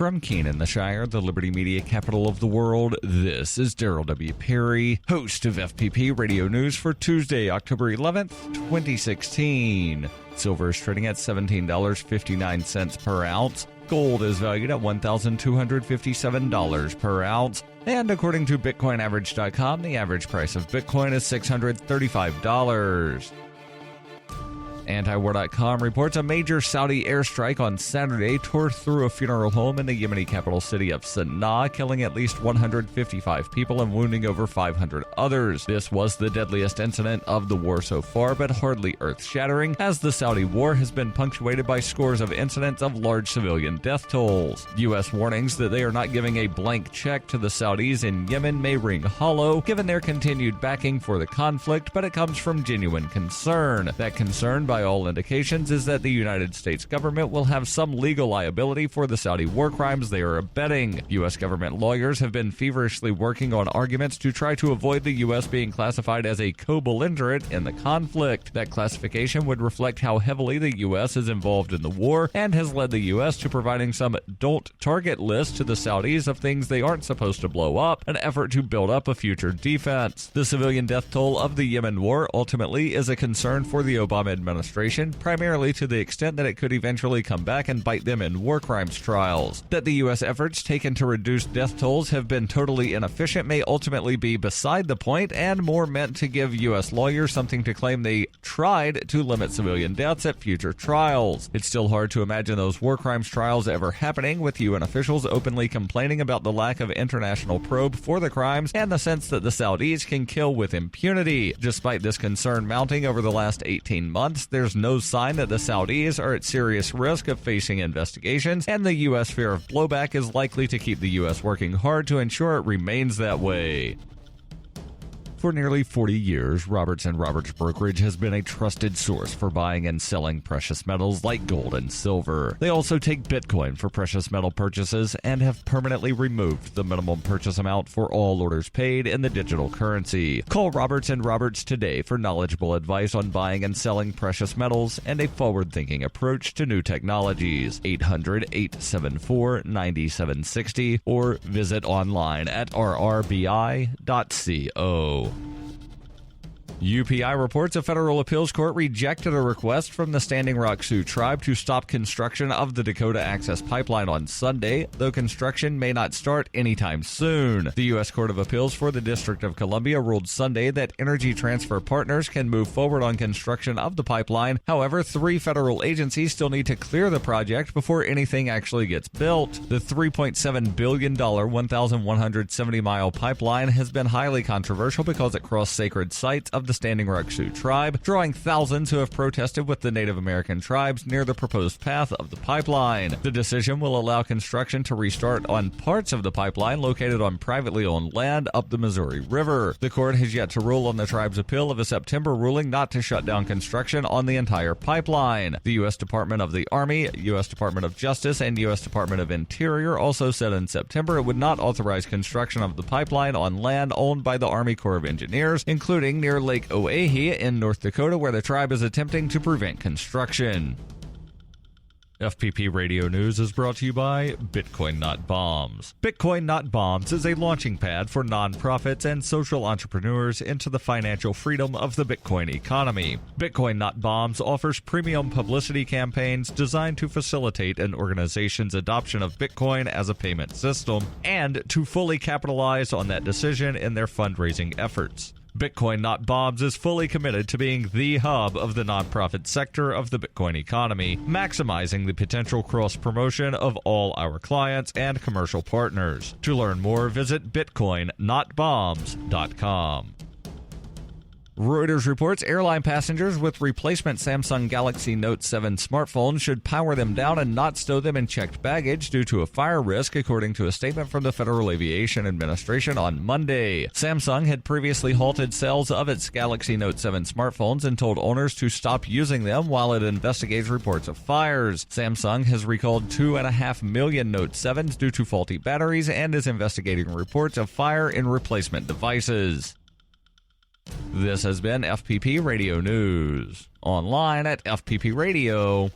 From Keene in the Shire, the Liberty Media capital of the world, this is Daryl W. Perry, host of FPP Radio News for Tuesday, October 11th, 2016. Silver is trading at $17.59 per ounce. Gold is valued at $1,257 per ounce. And according to BitcoinAverage.com, the average price of Bitcoin is $635. Antiwar.com reports a major Saudi airstrike on Saturday tore through a funeral home in the Yemeni capital city of Sana'a, killing at least 155 people and wounding over 500 others. This was the deadliest incident of the war so far, but hardly earth-shattering, as the Saudi war has been punctuated by scores of incidents of large civilian death tolls. U.S. warnings that they are not giving a blank check to the Saudis in Yemen may ring hollow, given their continued backing for the conflict, but it comes from genuine concern. That concern, by all indications, is that the United States government will have some legal liability for the Saudi war crimes they are abetting. U.S. government lawyers have been feverishly working on arguments to try to avoid the U.S. being classified as a co-belligerent in the conflict. That classification would reflect how heavily the U.S. is involved in the war and has led the U.S. to providing some don't target list to the Saudis of things they aren't supposed to blow up, an effort to build up a future defense. The civilian death toll of the Yemen war ultimately is a concern for the Obama administration, primarily to the extent that it could eventually come back and bite them in war crimes trials. That the U.S. efforts taken to reduce death tolls have been totally inefficient may ultimately be beside the point and more meant to give U.S. lawyers something to claim they tried to limit civilian deaths at future trials. It's still hard to imagine those war crimes trials ever happening, with UN officials openly complaining about the lack of international probe for the crimes and the sense that the Saudis can kill with impunity. Despite this concern mounting over the last 18 months, there's no sign that the Saudis are at serious risk of facing investigations, and the U.S. fear of blowback is likely to keep the U.S. working hard to ensure it remains that way. For nearly 40 years, Roberts & Roberts Brokerage has been a trusted source for buying and selling precious metals like gold and silver. They also take Bitcoin for precious metal purchases and have permanently removed the minimum purchase amount for all orders paid in the digital currency. Call Roberts & Roberts today for knowledgeable advice on buying and selling precious metals and a forward-thinking approach to new technologies. 800-874-9760 or visit online at rrbi.co. UPI reports a federal appeals court rejected a request from the Standing Rock Sioux tribe to stop construction of the Dakota Access Pipeline on Sunday, though construction may not start anytime soon. The U.S. Court of Appeals for the District of Columbia ruled Sunday that Energy Transfer Partners can move forward on construction of the pipeline. However, 3 federal agencies still need to clear the project before anything actually gets built. The $3.7 billion 1,170-mile pipeline has been highly controversial because it crossed sacred sites of the Standing Rock Sioux tribe, drawing thousands who have protested with the Native American tribes near the proposed path of the pipeline. The decision will allow construction to restart on parts of the pipeline located on privately owned land up the Missouri River. The court has yet to rule on the tribe's appeal of a September ruling not to shut down construction on the entire pipeline. The U.S. Department of the Army, U.S. Department of Justice, and U.S. Department of Interior also said in September it would not authorize construction of the pipeline on land owned by the Army Corps of Engineers, including near Lake Oahe in North Dakota, where the tribe is attempting to prevent construction. FPP Radio News is brought to you by Bitcoin Not Bombs. Bitcoin Not Bombs is a launching pad for nonprofits and social entrepreneurs into the financial freedom of the Bitcoin economy. Bitcoin Not Bombs offers premium publicity campaigns designed to facilitate an organization's adoption of Bitcoin as a payment system and to fully capitalize on that decision in their fundraising efforts. Bitcoin Not Bombs is fully committed to being the hub of the nonprofit sector of the Bitcoin economy, maximizing the potential cross-promotion of all our clients and commercial partners. To learn more, visit bitcoinnotbombs.com. Reuters reports airline passengers with replacement Samsung Galaxy Note 7 smartphones should power them down and not stow them in checked baggage due to a fire risk, according to a statement from the Federal Aviation Administration on Monday. Samsung had previously halted sales of its Galaxy Note 7 smartphones and told owners to stop using them while it investigates reports of fires. Samsung has recalled 2.5 million Note 7s due to faulty batteries and is investigating reports of fire in replacement devices. This has been FPP Radio News, online at fppradio.com.